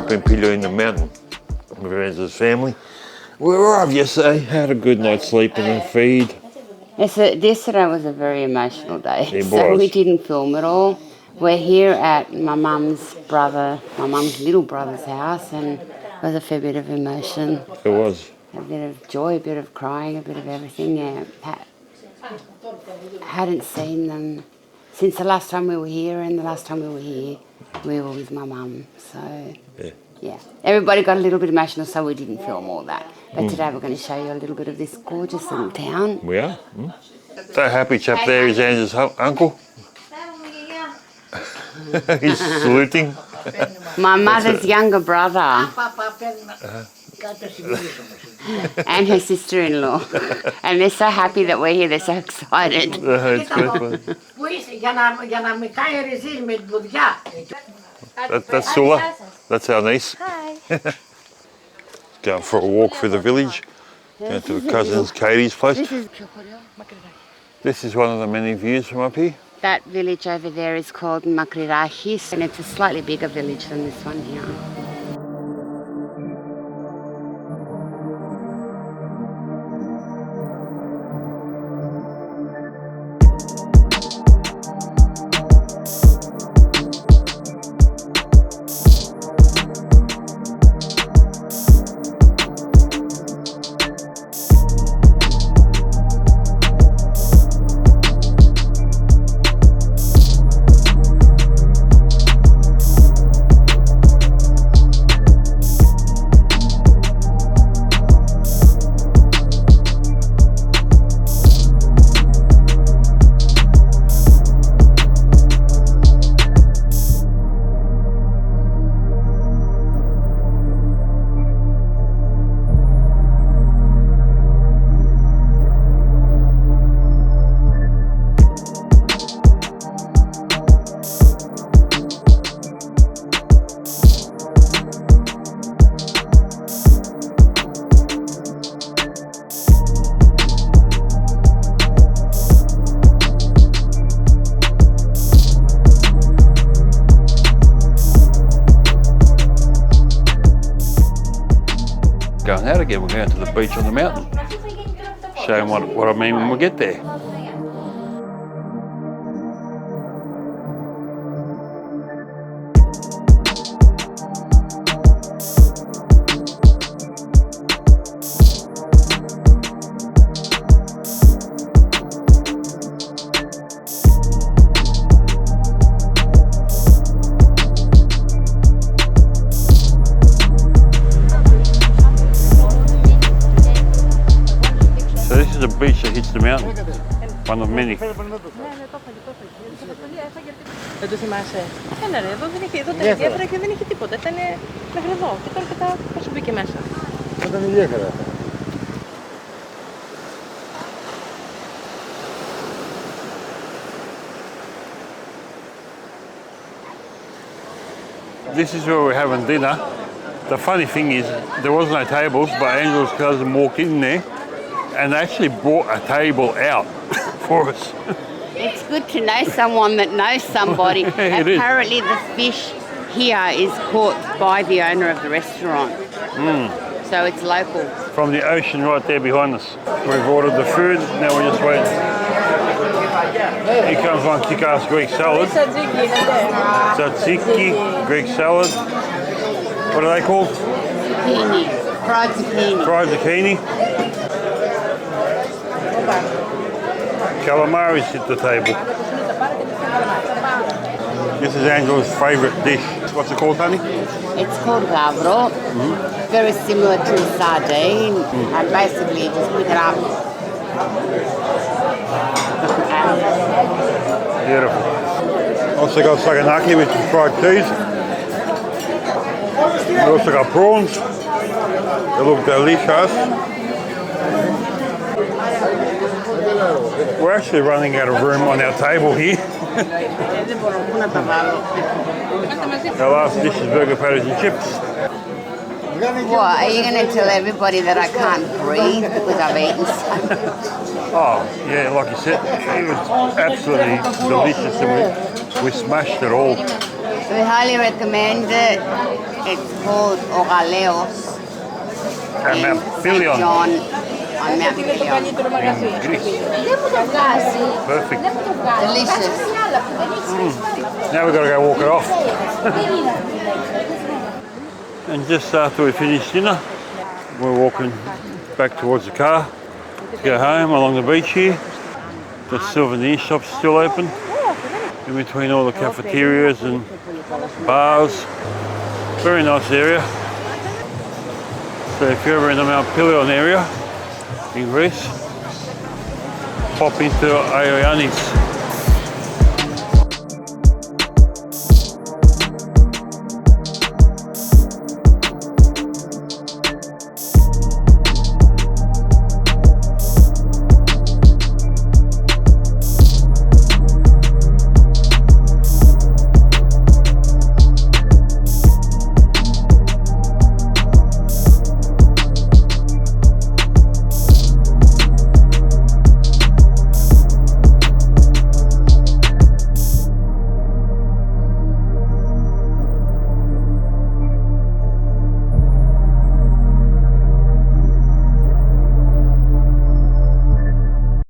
up in Pelion, the mountain, with Ange's family. We were up yesterday, had a good night's sleep and a feed. Yesterday was a very emotional day, It so was. we didn't film at all. We're here at my mum's little brother's house, and it was a fair bit of emotion. It was. A bit of joy, a bit of crying, a bit of everything. Yeah, hadn't seen them since the last time we were here, and the last time we were here, we were with my mum. So yeah, everybody got a little bit emotional, so we didn't film all that. But today we're going to show you a little bit of this gorgeous little town. We are. That happy chap there is Ange's uncle. He's saluting. My mother's younger brother. And her sister-in-law. And they're so happy that we're here, they're so excited. It's quite funny. That's Sula. That's our niece. Hi. Going for a walk through the village. Going to the cousin's Katie's place. This is one of the many views from up here. That village over there is called Makrirachis, and it's a slightly bigger village than this one here. Going out again, we're going to the beach on the mountain. Show them what I mean when we get there. The beach that hits the mountain, one of many. Δεν το θυμάσαι. Έλα ρε, εδώ δεν είχε, εδώ τα ιδιαίτερα και δεν είχε τίποτα. Ήταν μέχρι εδώ και τώρα κατά πόσο μπήκε μέσα. Ήταν ιδιαίτερα. This is where we're having dinner. The funny thing is, there was no tables, but Angel's cousin walked in there and actually brought a table out for us. It's good to know someone that knows somebody. Apparently the fish here is caught by the owner of the restaurant. So it's local. From the ocean right there behind us. We've ordered the food, now we're just waiting. Here comes one kick-ass Greek salad. Tzatziki, Greek salad. What are they called? Zucchini. Fried zucchini. Fried zucchini. Calamari's hit the table. This is Angel's favourite dish. What's it called, honey? It's called gavro. Very similar to a sardine. And basically you just pick it up. Beautiful. Also got saganaki, which is fried cheese. We also got prawns. They look delicious. We're actually running out of room on our table here. Our last dish is burger patties and chips. What, are you going to tell everybody that I can't breathe because I've eaten so much? Oh, yeah, like you said, it was absolutely delicious and we smashed it all. We highly recommend it. It's called Galeos At in Mt St. Pelion. John on Mt Είναι το Pelion. καλύτερο μαγαζί. Perfect. Delicious. Now we've got to go walk it off. And just after we finish dinner, we're walking back towards the car to go home along the beach here. The souvenir shop's still open, in between all the cafeterias and bars. Very nice area. So if you're ever in the Mt Pelion area in Greece, pop into Ioannis.